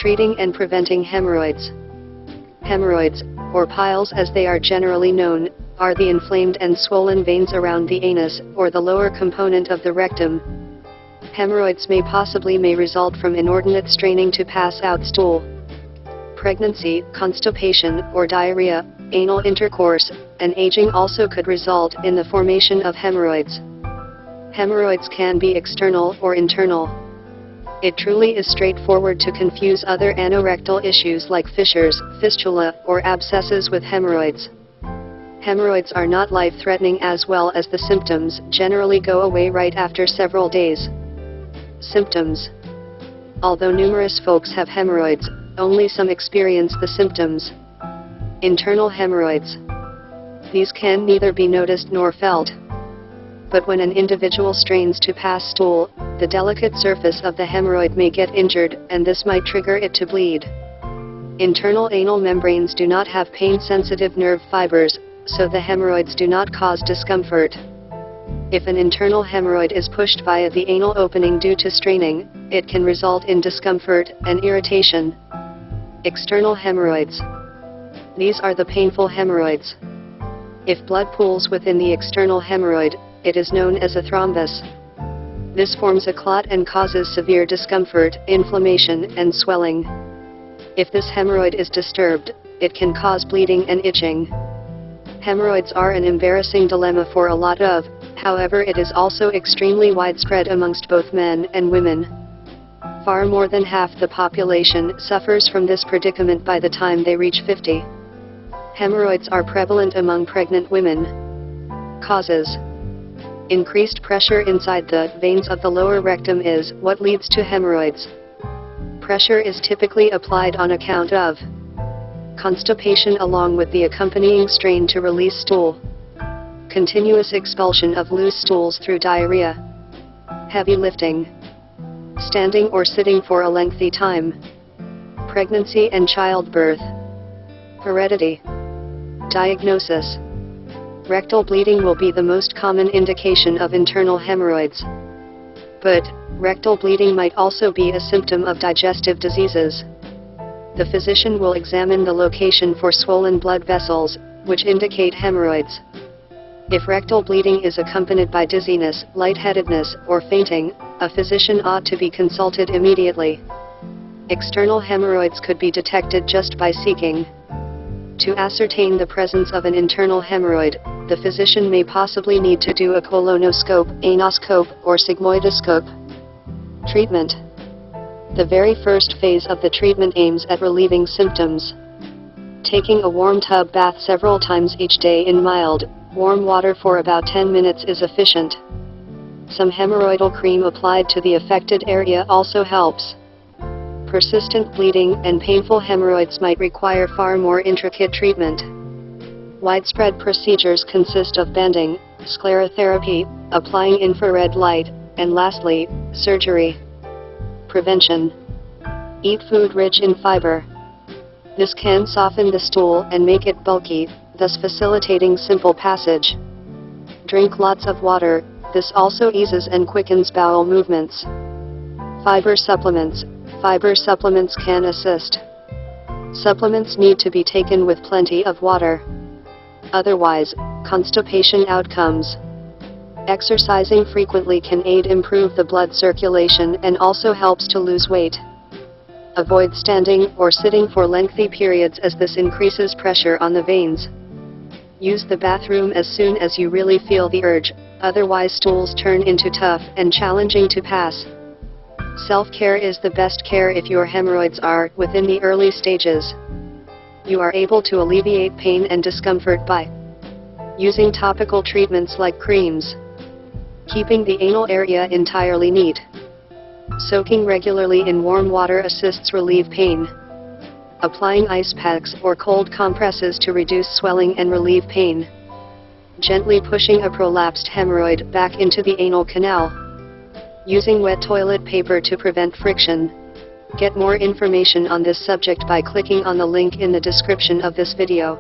Treating and preventing hemorrhoids. Hemorrhoids, or piles as they are generally known, are the inflamed and swollen veins around the anus, or the lower component of the rectum. Hemorrhoids may result from inordinate straining to pass out stool. Pregnancy, constipation, or diarrhea, anal intercourse, and aging also could result in the formation of hemorrhoids. Hemorrhoids can be external or internal. It truly is straightforward to confuse other anorectal issues like fissures, fistula, or abscesses with hemorrhoids. Hemorrhoids are not life-threatening, as well as the symptoms generally go away right after several days. Symptoms. Although numerous folks have hemorrhoids, only some experience the symptoms. Internal hemorrhoids. These can neither be noticed nor felt. But when an individual strains to pass stool, the delicate surface of the hemorrhoid may get injured, and this might trigger it to bleed. Internal anal membranes do not have pain-sensitive nerve fibers, so the hemorrhoids do not cause discomfort. If an internal hemorrhoid is pushed via the anal opening due to straining, it can result in discomfort and irritation. External hemorrhoids. These are the painful hemorrhoids. If blood pools within the external hemorrhoid, it is known as a thrombus. This forms a clot and causes severe discomfort, inflammation, and swelling. If this hemorrhoid is disturbed, it can cause bleeding and itching. Hemorrhoids are an embarrassing dilemma for a lot of, however, it is also extremely widespread amongst both men and women. Far more than half the population suffers from this predicament by the time they reach 50. Hemorrhoids are prevalent among pregnant women. Causes. Increased pressure inside the veins of the lower rectum is what leads to hemorrhoids. Pressure is typically applied on account of constipation along with the accompanying strain to release stool. Continuous expulsion of loose stools through diarrhea. Heavy lifting. Standing or sitting for a lengthy time. Pregnancy and childbirth. Heredity. Diagnosis. Rectal bleeding will be the most common indication of internal hemorrhoids. But rectal bleeding might also be a symptom of digestive diseases. The physician will examine the location for swollen blood vessels, which indicate hemorrhoids. If rectal bleeding is accompanied by dizziness, lightheadedness, or fainting, a physician ought to be consulted immediately. External hemorrhoids could be detected just by seeking. To ascertain the presence of an internal hemorrhoid, the physician may possibly need to do a colonoscope, anoscope, or sigmoidoscope. Treatment. The very first phase of the treatment aims at relieving symptoms. Taking a warm tub bath several times each day in mild, warm water for about 10 minutes is efficient. Some hemorrhoidal cream applied to the affected area also helps. Persistent bleeding and painful hemorrhoids might require far more intricate treatment. Widespread procedures consist of banding, sclerotherapy, applying infrared light, and lastly, surgery. Prevention. Eat food rich in fiber. This can soften the stool and make it bulky, thus facilitating simple passage. Drink lots of water, this also eases and quickens bowel movements. Fiber supplements. Fiber supplements can assist. Supplements need to be taken with plenty of water. Otherwise, constipation outcomes. Exercising frequently can aid improve the blood circulation and also helps to lose weight. Avoid standing or sitting for lengthy periods as this increases pressure on the veins. Use the bathroom as soon as you really feel the urge, otherwise stools turn into tough and challenging to pass. Self-care is the best care if your hemorrhoids are within the early stages. You are able to alleviate pain and discomfort by using topical treatments like creams, keeping the anal area entirely neat, soaking regularly in warm water assists relieve pain, applying ice packs or cold compresses to reduce swelling and relieve pain, gently pushing a prolapsed hemorrhoid back into the anal canal, using wet toilet paper to prevent friction. Get more information on this subject by clicking on the link in the description of this video.